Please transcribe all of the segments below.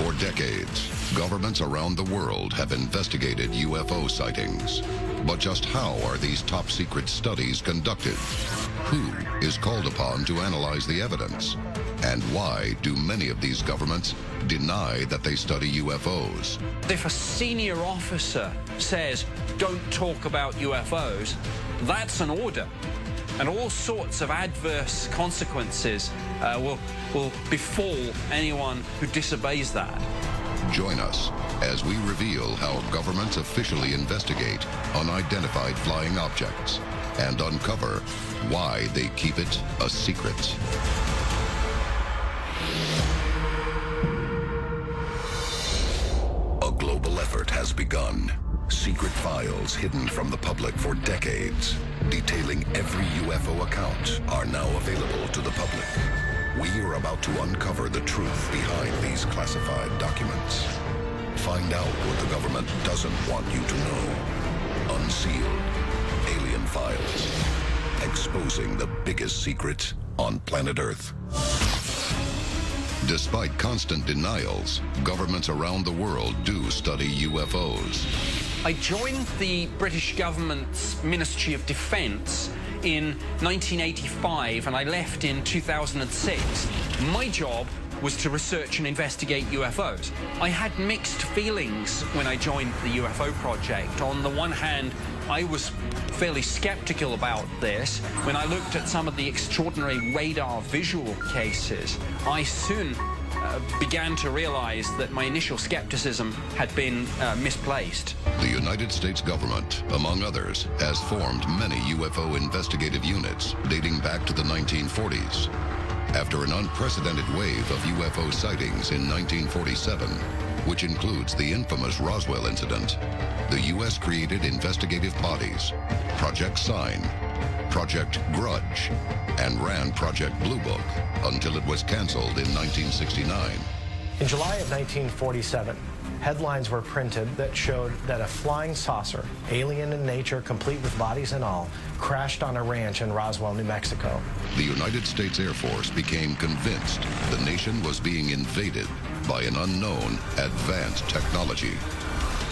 For decades, governments around the world have investigated UFO sightings. But just how are these top-secret studies conducted? Who is called upon to analyze the evidence? And why do many of these governments deny that they study UFOs? If a senior officer says, don't talk about UFOs, that's an order. And all sorts of adverse consequences will befall anyone who disobeys that. Join us as we reveal how governments officially investigate unidentified flying objects and uncover why they keep it a secret. A global effort has begun. Secret files hidden from the public for decades, detailing every UFO account, are now available to the public. We are about to uncover the truth behind these classified documents. Find out what the government doesn't want you to know. Unsealed. Alien Files. Exposing the biggest secret on planet Earth. Despite constant denials, governments around the world do study UFOs. I joined the British government's Ministry of Defence in 1985, and I left in 2006. My job was to research and investigate UFOs. I had mixed feelings when I joined the UFO project. On the one hand, I was fairly skeptical about this. When I looked at some of the extraordinary radar visual cases, I soon began to realize that my initial skepticism had been misplaced. The United States government, among others, has formed many UFO investigative units dating back to the 1940s. After an unprecedented wave of UFO sightings in 1947, which includes the infamous Roswell incident, the U.S. created investigative bodies, Project Sign, Project Grudge, and ran Project Blue Book until it was canceled in 1969. In July of 1947, headlines were printed that showed that a flying saucer, alien in nature, complete with bodies and all, crashed on a ranch in Roswell, New Mexico. The United States Air Force became convinced the nation was being invaded by an unknown advanced technology.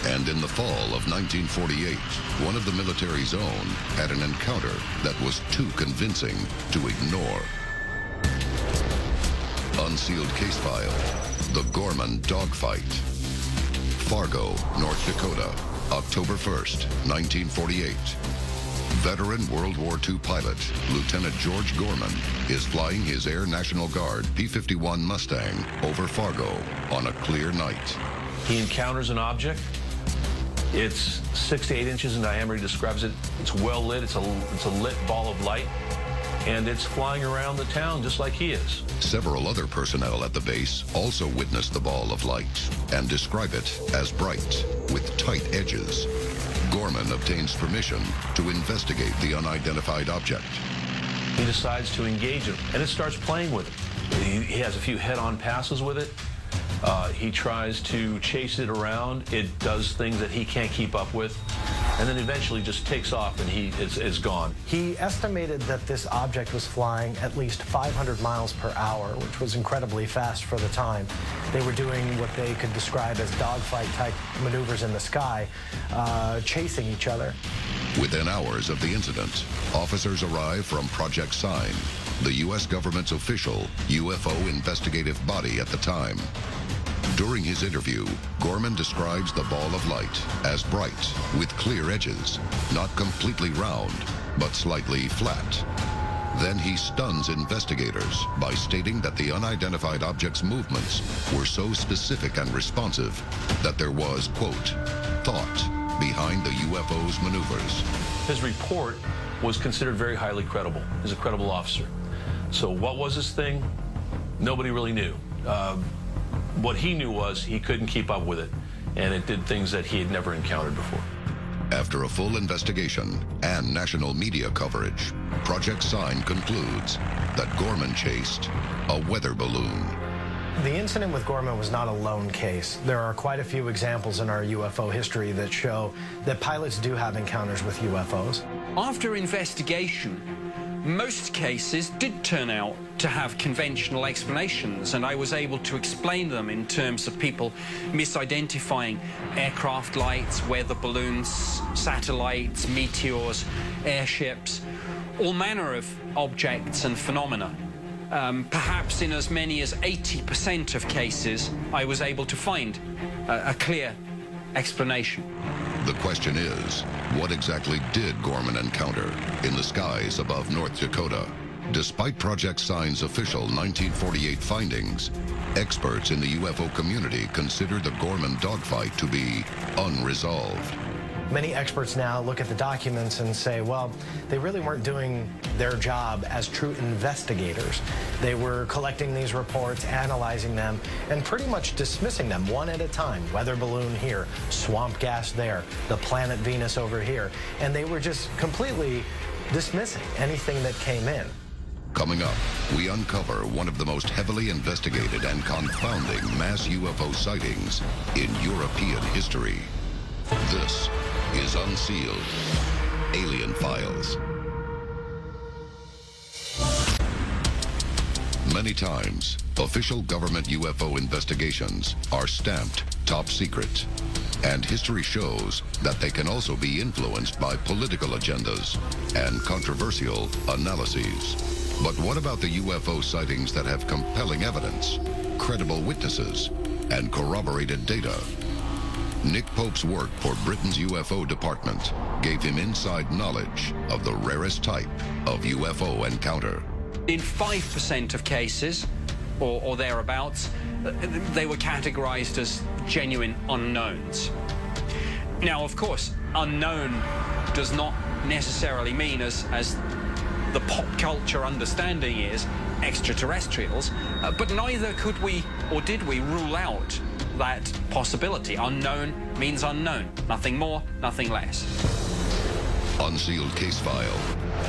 And in the fall of 1948, one of the military's own had an encounter that was too convincing to ignore. Unsealed case file, the Gorman dogfight. Fargo, North Dakota, October 1st, 1948. Veteran World War II pilot, Lieutenant George Gorman, is flying his Air National Guard P-51 Mustang over Fargo on a clear night. He encounters an object. It's 6 to 8 inches in diameter, he describes it. It's well lit, it's a lit ball of light, and it's flying around the town just like he is. Several other personnel at the base also witnessed the ball of light and describe it as bright, with tight edges. Gorman obtains permission to investigate the unidentified object. He decides to engage it, and it starts playing with it. He has a few head-on passes with it. He tries to chase it around. It does things that he can't keep up with, and then eventually just takes off and he is gone. He estimated that this object was flying at least 500 miles per hour, which was incredibly fast for the time. They were doing what they could describe as dogfight-type maneuvers in the sky, chasing each other. Within hours of the incident, officers arrive from Project Sign, the U.S. government's official UFO investigative body at the time. During his interview, Gorman describes the ball of light as bright, with clear edges, not completely round, but slightly flat. Then he stuns investigators by stating that the unidentified object's movements were so specific and responsive that there was, quote, thought behind the UFO's maneuvers. His report was considered very highly credible. He's a credible officer. So what was this thing? Nobody really knew. What he knew was he couldn't keep up with it, and it did things that he had never encountered before. After a full investigation and national media coverage, Project Sign concludes that Gorman chased a weather balloon. The incident with Gorman was not a lone case. There are quite a few examples in our UFO history that show that pilots do have encounters with UFOs. After investigation, most cases did turn out to have conventional explanations, and I was able to explain them in terms of people misidentifying aircraft lights, weather balloons, satellites, meteors, airships, all manner of objects and phenomena. Perhaps in as many as 80% of cases, I was able to find a clear explanation. The question is, what exactly did Gorman encounter in the skies above North Dakota? Despite Project Sign's official 1948 findings, experts in the UFO community consider the Gorman dogfight to be unresolved. Many experts now look at the documents and say, well, they really weren't doing their job as true investigators. They were collecting these reports, analyzing them, and pretty much dismissing them one at a time. Weather balloon here, swamp gas there, the planet Venus over here. And they were just completely dismissing anything that came in. Coming up, we uncover one of the most heavily investigated and confounding mass UFO sightings in European history. This is Unsealed, Alien Files. Many times, official government UFO investigations are stamped top secret. And history shows that they can also be influenced by political agendas and controversial analyses. But what about the UFO sightings that have compelling evidence, credible witnesses, and corroborated data? Nick Pope's work for Britain's UFO department gave him inside knowledge of the rarest type of UFO encounter. In 5% of cases, or thereabouts, they were categorized as genuine unknowns. Now, of course, unknown does not necessarily mean, as the pop culture understanding is, extraterrestrials, but neither could we, or did we, rule out that possibility. Unknown means unknown. Nothing more, nothing less. Unsealed case file,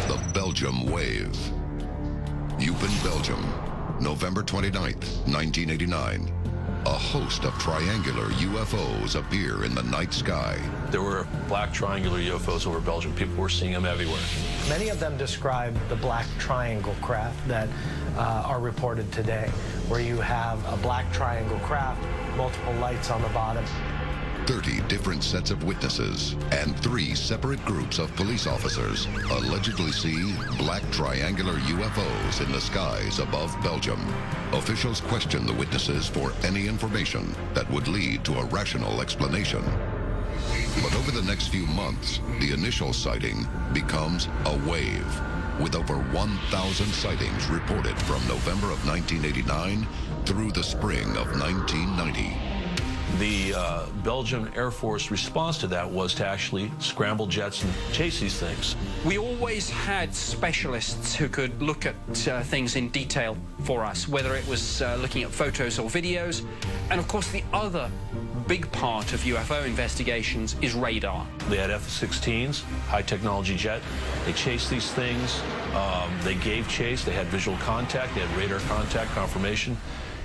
the Belgium Wave. Eupen, Belgium, November 29th, 1989. A host of triangular UFOs appear in the night sky. There were black triangular UFOs over Belgium. People were seeing them everywhere. Many of them describe the black triangle craft that are reported today, where you have a black triangle craft, multiple lights on the bottom. 30 different sets of witnesses and 3 separate groups of police officers allegedly see black triangular UFOs in the skies above Belgium. Officials question the witnesses for any information that would lead to a rational explanation. But over the next few months, the initial sighting becomes a wave, with over 1,000 sightings reported from November of 1989 through the spring of 1990. The Belgian Air Force response to that was to actually scramble jets and chase these things. We always had specialists who could look at things in detail for us, whether it was looking at photos or videos. And of course, the other big part of UFO investigations is radar. They had F-16s, high technology jet. They chased these things. They gave chase. They had visual contact. They had radar contact confirmation.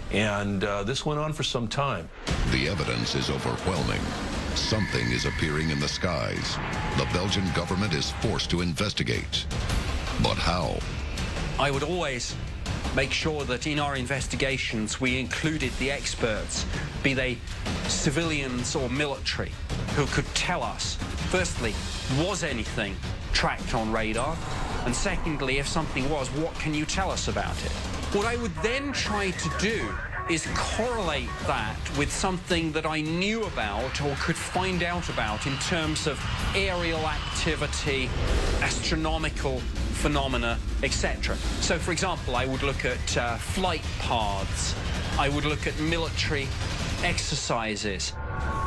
And this went on for some time. The evidence is overwhelming. Something is appearing in the skies. The Belgian government is forced to investigate. But how? I would always make sure that in our investigations we included the experts, be they civilians or military, who could tell us, firstly, was anything tracked on radar? And secondly, if something was, what can you tell us about it? What I would then try to do is correlate that with something that I knew about or could find out about in terms of aerial activity, astronomical phenomena, etc. So, for example, I would look at flight paths. I would look at military exercises.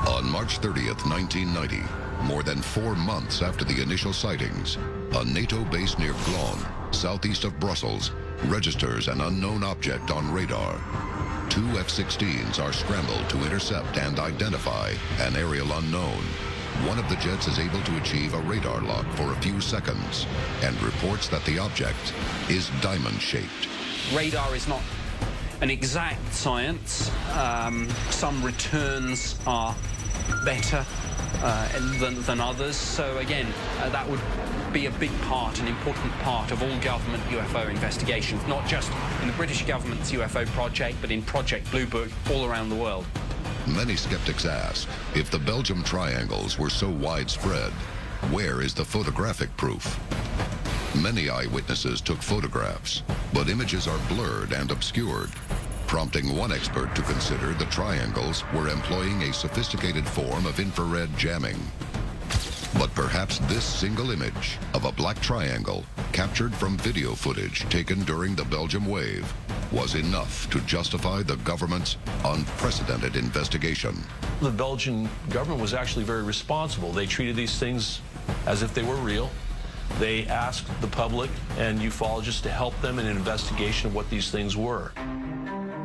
On March 30th, 1990, more than 4 months after the initial sightings, a NATO base near Glon, southeast of Brussels, registers an unknown object on radar. 2 F-16s are scrambled to intercept and identify an aerial unknown. One of the jets is able to achieve a radar lock for a few seconds and reports that the object is diamond-shaped. Radar is not an exact science. Some returns are better than others. So again, that would be a big part, an important part of all government UFO investigations, not just in the British government's UFO project, but in Project Blue Book all around the world. Many skeptics ask, if the Belgium triangles were so widespread, where is the photographic proof? Many eyewitnesses took photographs, but images are blurred and obscured, prompting one expert to consider the triangles were employing a sophisticated form of infrared jamming. But perhaps this single image of a black triangle captured from video footage taken during the Belgium wave was enough to justify the government's unprecedented investigation. The Belgian government was actually very responsible. They treated these things as if they were real. They asked the public and ufologists to help them in an investigation of what these things were.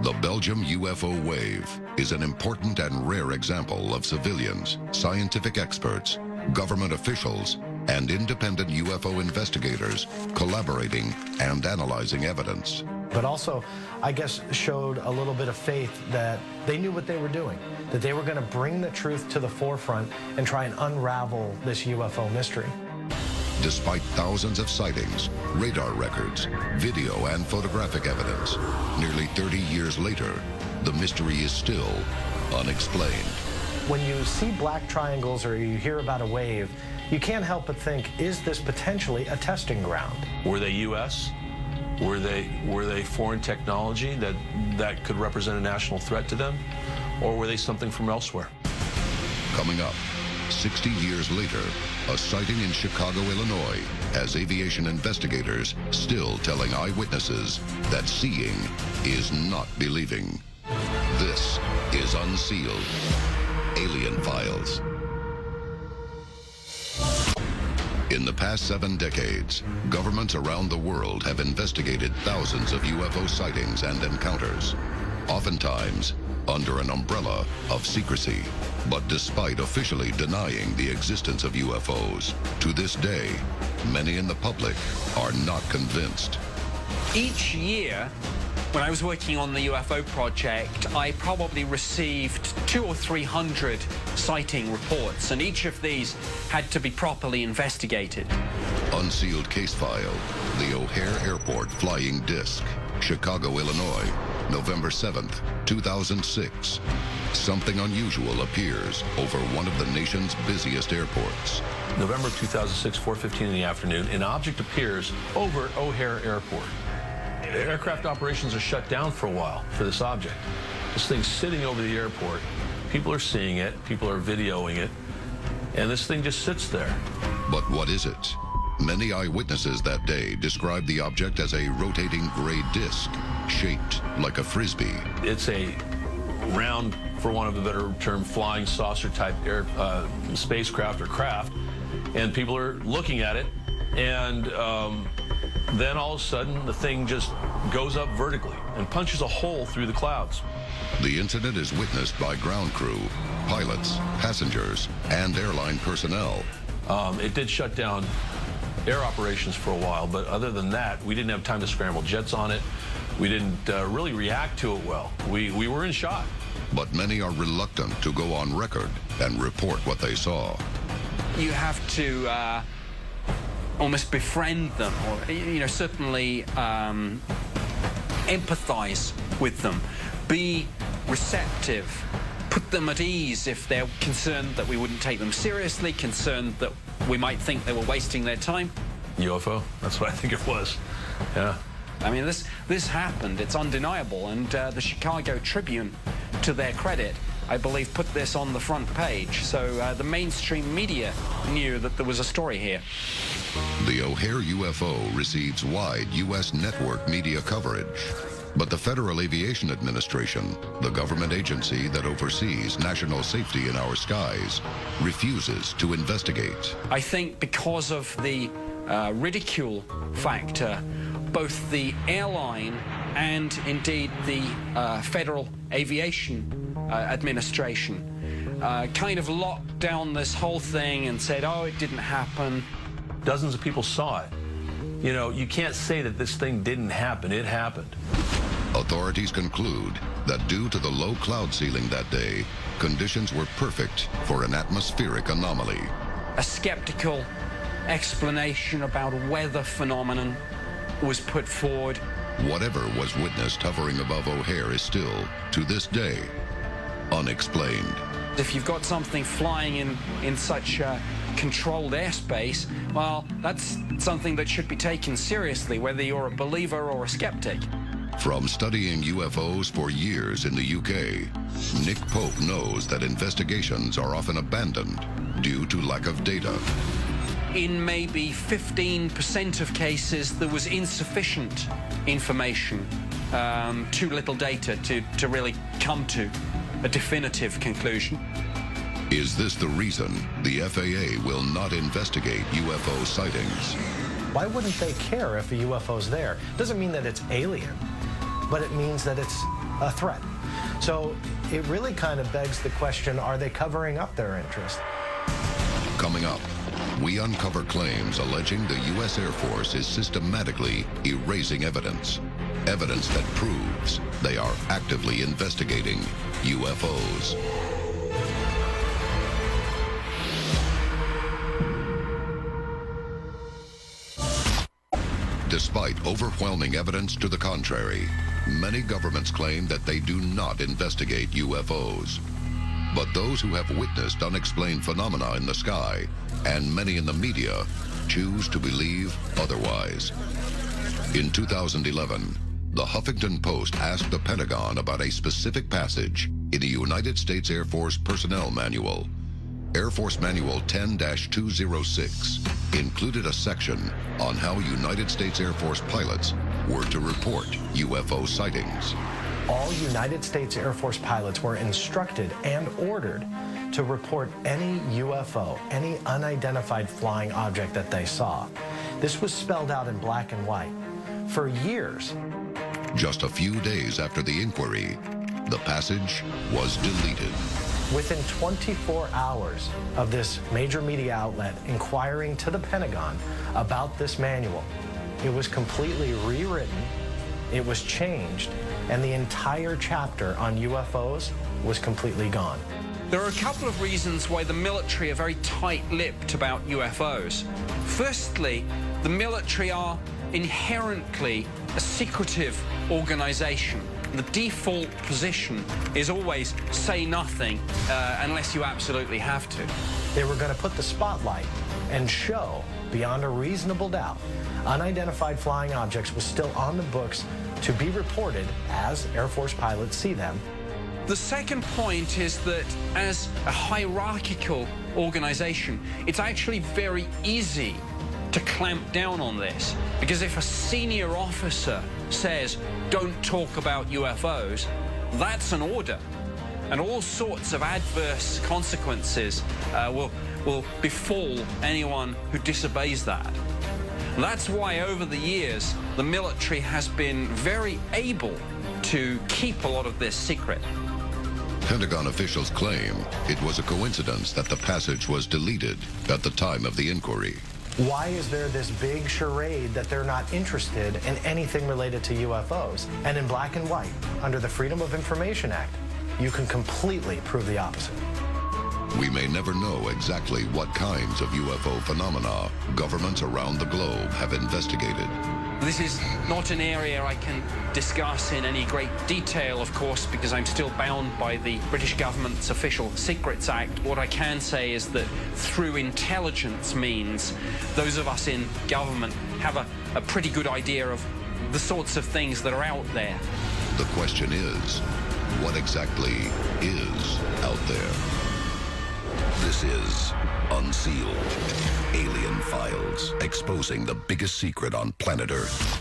The Belgium UFO wave is an important and rare example of civilians, scientific experts, government officials, and independent UFO investigators collaborating and analyzing evidence. But also, I guess, showed a little bit of faith that they knew what they were doing, that they were going to bring the truth to the forefront and try and unravel this UFO mystery. Despite thousands of sightings, radar records, video and photographic evidence, nearly 30 years later, the mystery is still unexplained. When you see black triangles or you hear about a wave, you can't help but think, is this potentially a testing ground? Were they U.S.? Were they foreign technology that could represent a national threat to them? Or were they something from elsewhere? Coming up, 60 years later, a sighting in Chicago, Illinois, has aviation investigators still telling eyewitnesses that seeing is not believing. This is Unsealed. Alien Files. In the past 7 decades, governments around the world have investigated thousands of UFO sightings and encounters, oftentimes under an umbrella of secrecy. But despite officially denying the existence of UFOs, to this day, many in the public are not convinced. Each year, when I was working on the UFO project, I probably received 200 or 300 sighting reports, and each of these had to be properly investigated. Unsealed case file, the O'Hare Airport Flying Disc, Chicago, Illinois, November 7th, 2006. Something unusual appears over one of the nation's busiest airports. November 2006, 4:15 in the afternoon, an object appears over O'Hare Airport. Aircraft operations are shut down for a while for this object. This thing's sitting over the airport. People are seeing it, people are videoing it, and this thing just sits there. But what is it? Many eyewitnesses that day described the object as a rotating gray disc, shaped like a frisbee. It's a round, for want of a better term, flying saucer type spacecraft or craft, and people are looking at it, and then all of a sudden the thing just goes up vertically and punches a hole through the clouds. The incident is witnessed by ground crew, pilots, passengers, and airline personnel. It did shut down air operations for a while, but other than that, we didn't have time to scramble jets on it. We didn't really react to it well. We were in shock. But many are reluctant to go on record and report what they saw. You have to almost befriend them, or certainly empathize with them, be receptive, put them at ease if they're concerned that we wouldn't take them seriously, concerned that we might think they were wasting their time. UFO, that's what I think it was. Yeah. I mean, this happened, it's undeniable, and the Chicago Tribune, to their credit, I believe, put this on the front page, so the mainstream media knew that there was a story here. The O'Hare UFO receives wide U.S. network media coverage. But the Federal Aviation Administration, the government agency that oversees national safety in our skies, refuses to investigate. I think because of the ridicule factor, both the airline and indeed the Federal Aviation Administration kind of locked down this whole thing and said, oh, it didn't happen. Dozens of people saw it. You know, you can't say that this thing didn't happen. It happened. Authorities conclude that due to the low cloud ceiling that day, conditions were perfect for an atmospheric anomaly. A skeptical explanation about a weather phenomenon was put forward. Whatever was witnessed hovering above O'Hare is still, to this day, unexplained. If you've got something flying in such controlled airspace, well, that's something that should be taken seriously, whether you're a believer or a skeptic. From studying UFOs for years in the UK, Nick Pope knows that investigations are often abandoned due to lack of data. In maybe 15% of cases, there was insufficient information, too little data to really come to a definitive conclusion. Is this the reason the FAA will not investigate UFO sightings? Why wouldn't they care if a UFO's there? Doesn't mean that it's alien, but it means that it's a threat. So it really kind of begs the question, are they covering up their interest? Coming up, we uncover claims alleging the U.S. Air Force is systematically erasing evidence. Evidence that proves they are actively investigating UFOs. Despite overwhelming evidence to the contrary, many governments claim that they do not investigate UFOs. But those who have witnessed unexplained phenomena in the sky, and many in the media, choose to believe otherwise. In 2011, the Huffington Post asked the Pentagon about a specific passage in the United States Air Force Personnel Manual. Air Force Manual 10-206 included a section on how United States Air Force pilots were to report UFO sightings. All United States Air Force pilots were instructed and ordered to report any UFO, any unidentified flying object that they saw. This was spelled out in black and white. For years. Just a few days after the inquiry, the passage was deleted. Within 24 hours of this major media outlet inquiring to the Pentagon about this manual, it was completely rewritten, it was changed, and the entire chapter on UFOs was completely gone. There are a couple of reasons why the military are very tight-lipped about UFOs. Firstly, the military are inherently a secretive organization. The default position is always say nothing unless you absolutely have to. They were going to put the spotlight and show, beyond a reasonable doubt, unidentified flying objects was still on the books to be reported as Air Force pilots see them. The second point is that as a hierarchical organization, it's actually very easy to clamp down on this, because if a senior officer says, don't talk about UFOs, that's an order. And all sorts of adverse consequences will befall anyone who disobeys that. That's why over the years, the military has been very able to keep a lot of this secret. Pentagon officials claim it was a coincidence that the passage was deleted at the time of the inquiry. Why is there this big charade that they're not interested in anything related to UFOs? And in black and white, under the Freedom of Information Act, you can completely prove the opposite. We may never know exactly what kinds of UFO phenomena governments around the globe have investigated. This is not an area I can discuss in any great detail, of course, because I'm still bound by the British government's Official Secrets Act. What I can say is that through intelligence means, those of us in government have a pretty good idea of the sorts of things that are out there. The question is, what exactly is out there? This is Unsealed. Alien Files, exposing the biggest secret on planet Earth.